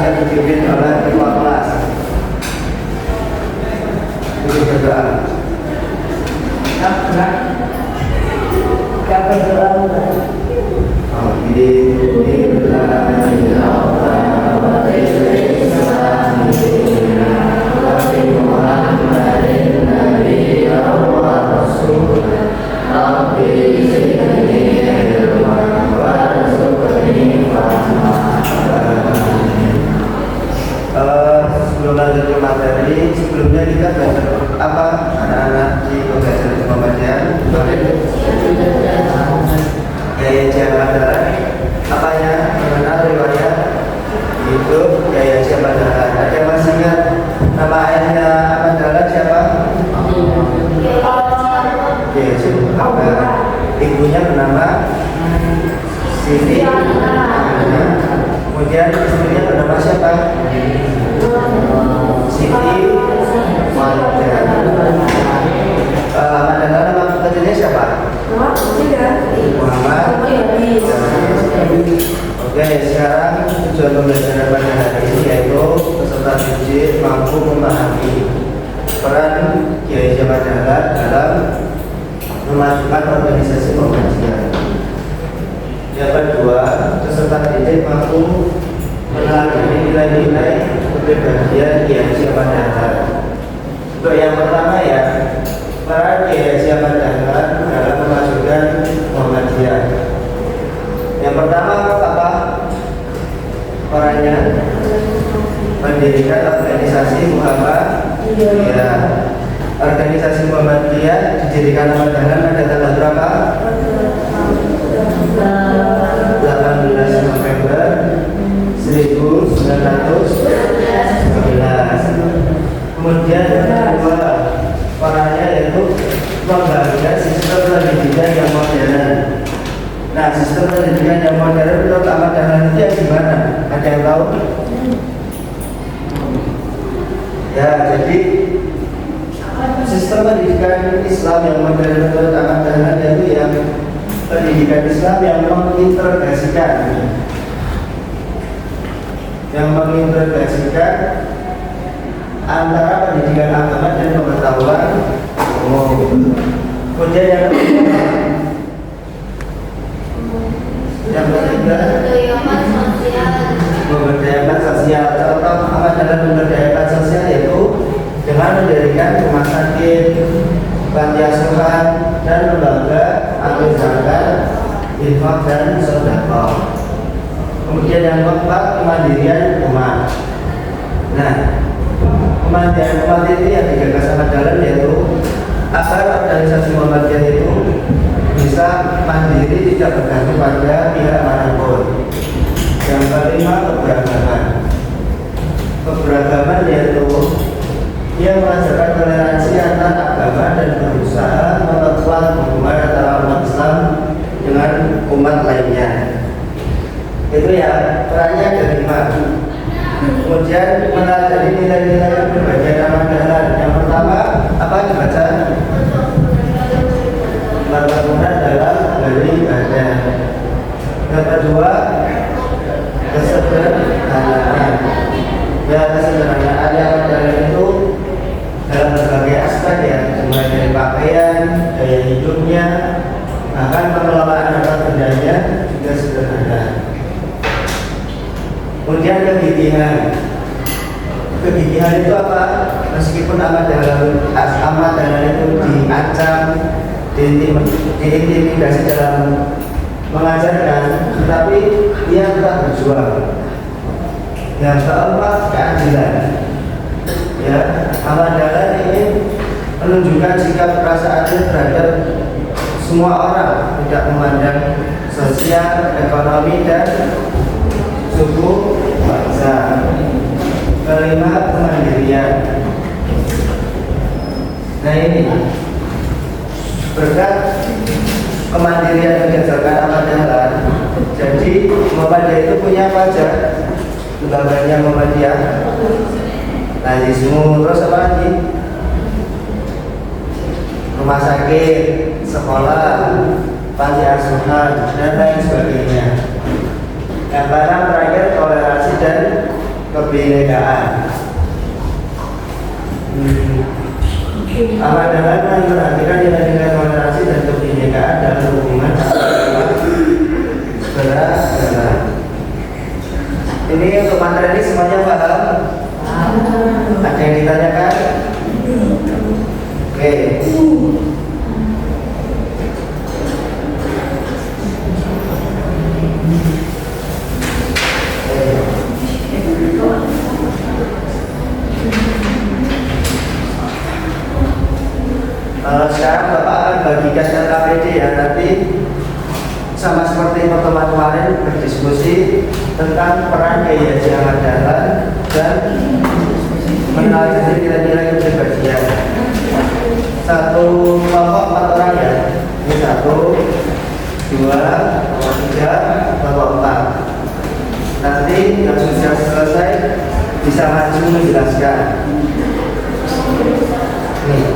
yang dipimpin oleh ketua kelas. Itu berdoa. Gak berdoa. Sebelum lanjut ke materi, sebelumnya kita belajar apa anak-anak di pembelajaran Muhammadiyah Yahya Jabadaran. Apanya? Mengenal riwayat hidup Yahya Jabadaran. Ada yang masih ingat nama ayahnya Ahmad Dahlan siapa? Yahya Jabadaran. Ibunya bernama Siti. Kemudian istrinya bernama siapa? Siti Walidah. Ahmad Dahlan nama kecilnya siapa? Muhammad. Oke, sekarang tujuan pembelajaran pada hari ini yaitu peserta didik mampu memahami peran Yahya Jabadaran dalam memajukan organisasi Muhammadiyah. Yang kedua, peserta didik mampu mengenali nilai-nilai kepribadian Yahya Jabadaran. Untuk yang pertama ya, peran Yahya Jabadaran dalam memajukan Muhammadiyah. Yang pertama apa? Perannya mendirikan organisasi Muhammadiyah. Organisasi Muhammadiyah didirikan Ahmad Dahlan pada tanggal berapa? 18 November 1911. Kemudian kedua perannya yaitu membangun sistem pendidikan yang modern. Nah, sistem pendidikan yang modern menurut Ahmad Dahlan itu yang gimana? Ada yang tahu? Ya, jadi sistem pendidikan Islam yang modern menurut Ahmad Dahlan yaitu yang pendidikan Islam yang mengintegrasikan antara pendidikan agama dan pengetahuan umum. Kemudian yang ketiga memberdayakan sosial. Contoh Ahmad Dahlan memberdayakan sosial yaitu dengan mendirikan rumah sakit, panti asuhan, dan lembaga amil zakat, infak dan sedekah. Kemudian yang keempat, kemandirian umat. Nah, kemandirian umat ini yang digagas Ahmad Dahlan yaitu agar organisasi Muhammadiyah itu bisa mandiri, tidak bergantung pada pihak manapun. Yang kelima, keberagaman. Keberagaman yaitu ia mengajarkan toleransi antar agama dan berusaha memperkuat hubungan antara umat Islam dengan umat lainnya. Itu ya perannya ada 5. Kemudian meneliti nilai-nilai kepribadian Ahmad Dahlan. Yang pertama apa dibaca? Berkenan dalam beribadah. Yang kedua kesederhanaan. Ya, kesederhanaan yang Dahlan itu dalam berbagai aspek ya, mulai dari pakaian, gaya hidupnya, bahkan pengelolaan harta bendanya juga sederhana. Kemudian kegigihan. Kegigihan itu apa? Meskipun Ahmad Dahlan itu diancam, diintimidasi dalam mengajarkan, tetapi ia tetap berjuang. Yang keempat, keadilan. Ya, Ahmad Dahlan ingin menunjukkan sikap rasa adil terhadap semua orang, tidak memandang sosial, ekonomi, dan suku bangsa. Kelima, kemandirian. Nah ini berkat kemandirian yang diajarkan Ahmad Dahlan, jadi Muhammadiyah itu punya apa aja? Lembaganya Muhammadiyah, Najismu, terus apa lagi? Rumah sakit, sekolah, panti asuhan, dan lain sebagainya. Yang terakhir toleransi dan kebinekaan. Amat dalam memperhatikan nilai-nilai toleransi dan kebinekaan dalam hubungan beragama. Ini untuk materi ini semuanya paham? Ada yang ditanyakan? Oke. Sekarang Bapak akan bagikan LKPD ya, nanti sama seperti pertemuan kemarin berdiskusi tentang peran Kiai Haji Ahmad Dahlan dan mengenal nilai-nilai kepribadian. Satu kelompok 4 orang ya, ini 1, 2, 3, kelompok 4. Nanti yang sudah selesai bisa maju menjelaskan. Nih.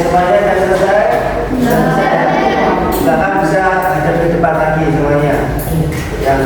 Semuanya sudah selesai? Bahkan bisa hadap ke depan lagi semuanya. Yang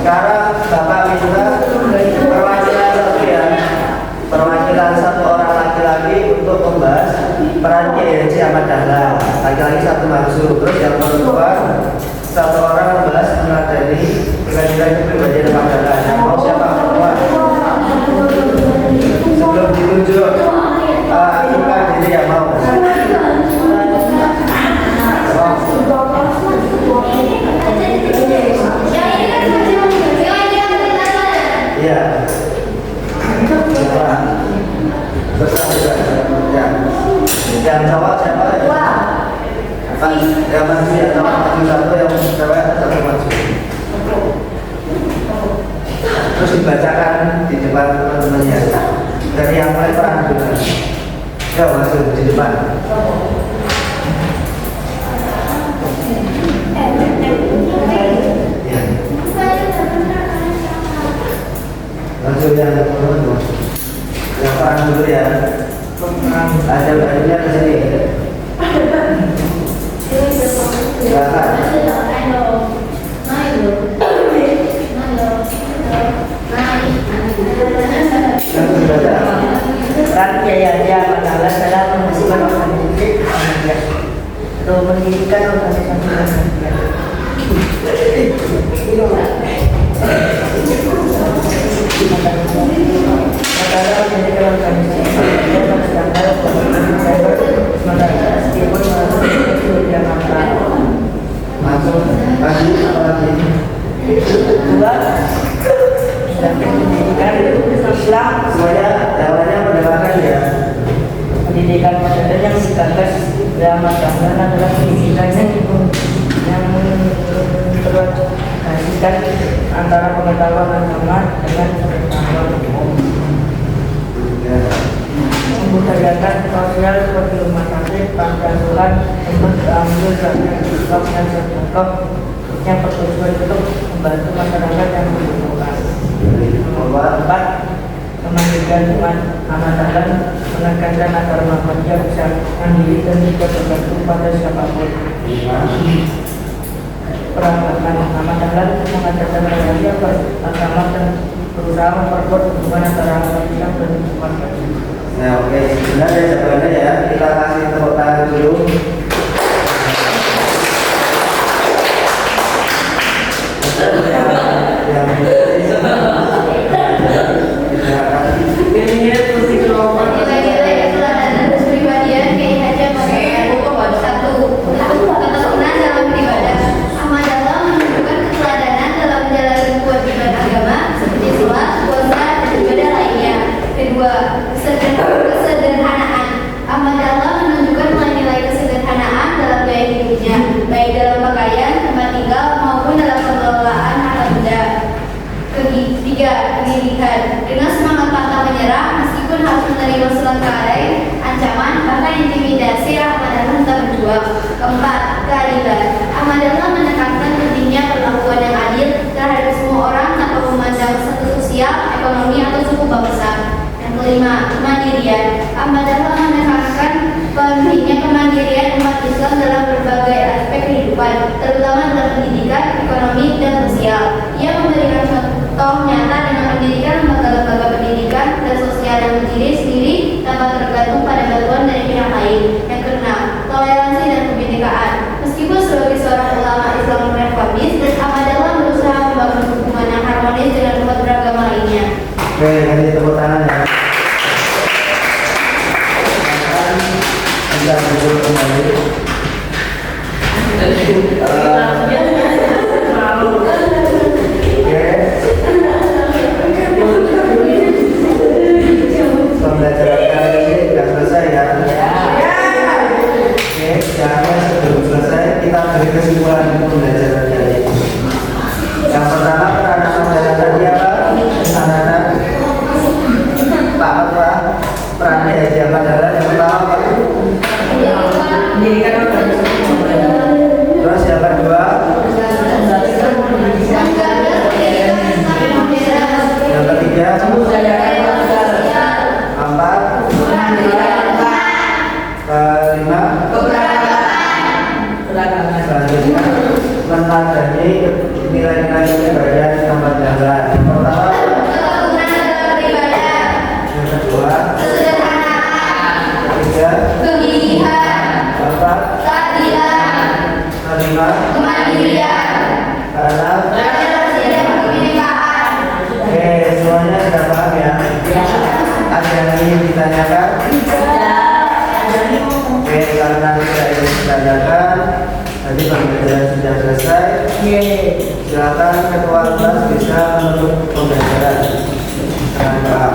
sekarang Bapak minta perwakilan satu ya, perwakilan satu orang laki-laki untuk membahas peran Kiai Haji Ahmad Dahlan. Laki-laki satu maju, terus yang perempuan satu orang membahas meneladani kehadiran pribadi Ahmad Dahlan. Yang mau siapa perempuan? Sebelum ditunjuk, bukan diri yang mau. Iya. Yang cowok siapa? Yang maju yang cowok maju satu, yang cewek satu maju. Terus dibacakan di depan teman-temannya. Dari yang paling perang juga. Ya maju di depan. Langsung yang teman-teman, yang perang dulu ya. Ada bajunya ke sini. Silakan. Yang sudah Peran Kiai Haji Ahmad Dahlan dalam menghasilkan organisasi Muhammadiyah atau mendirikan organisasi Muhammadiyah. Adalah mendirikan organisasi Muhammadiyah pada tanggal 20 Desember 1900 di Jakarta. masuk lagi apa lagi? Dua, pendidikan Islam Semuanya jawabannya mendengarkan ya. pendidikan modern yang digagas Ahmad Dahlan adalah pendidikan yang terkasihkan antara pengetahuan agama dengan pengetahuan umum, membudayakan sosial seperti rumah sakit, panti asuhan, tempat ambil dan sebab yang sedekah yang bertujuan untuk membantu masyarakat yang membutuhkan. Nomor 4, kemandirian umat Ahmad Dahlan menekankan agar Muhammadiyah bisa mandiri dan tidak bergantung pada siapapun. Perangkatan Ahmad Dahlan mengajarkan rakyatnya beragama dan berusaha memperkuat hubungan antara Muhammadiyah dan umat. Nah oke, sebenarnya jawabannya ya. Kita kasih tepuk tangan dulu. Kesederhanaan. Ahmad Dahlan menunjukkan nilai kesederhanaan dalam gaya hidupnya, baik dalam pakaian, tempat tinggal, maupun dalam pengelolaan harta benda. Ketiga, pendidikan. Dengan semangat pantang menyerah, meskipun harus menerima surat karet, ancaman, bahkan intimidasi, Ahmad Dahlan tetap berjuang. Keempat, keadilan. Ahmad Dahlan menekankan pentingnya perlakuan yang adil terhadap semua orang tanpa memandang status sosial, ekonomi, atau suku bangsa. Kelima, kemandirian. Ahmad Dahlan menekankan pentingnya kemandirian umat Islam dalam berbagai aspek kehidupan, terutama dalam pendidikan, ekonomi, dan sosial. Ia memberikan contoh nyata dengan mendirikan lembaga-lembaga pendidikan dan sosial yang berdiri sendiri tanpa tergantung pada bantuan dari pihak lain. Yang keenam, toleransi dan kebinekaan. Meskipun sebagai seorang ulama Islam reformis, Ahmad Dahlan berusaha membangun hubungan yang harmonis dengan umat beragama lainnya. Oke, kasih tepuk tangan ya. Kita duduk kembali. Yang pertama peranan modern tadi apa? Anak-anak paham Pak? Peran dari apa adalah yang pertama Pak? Pendidikan Terus yang kedua? Yang ketiga? Empat? Kelima? Selanjutnya menandai nilai-nilai ibadah di tempat jalan. Yang pertama, yang kedua, ketiga, keempat, kelima, keenam. Oke, semuanya sudah paham ya? Ada yang ingin ditanyakan? Oke, karena tidak ingin ditanyakan, tadi pembelajaran sudah selesai. Silakan ketua kelas bisa menutup pembelajaran. Selamat.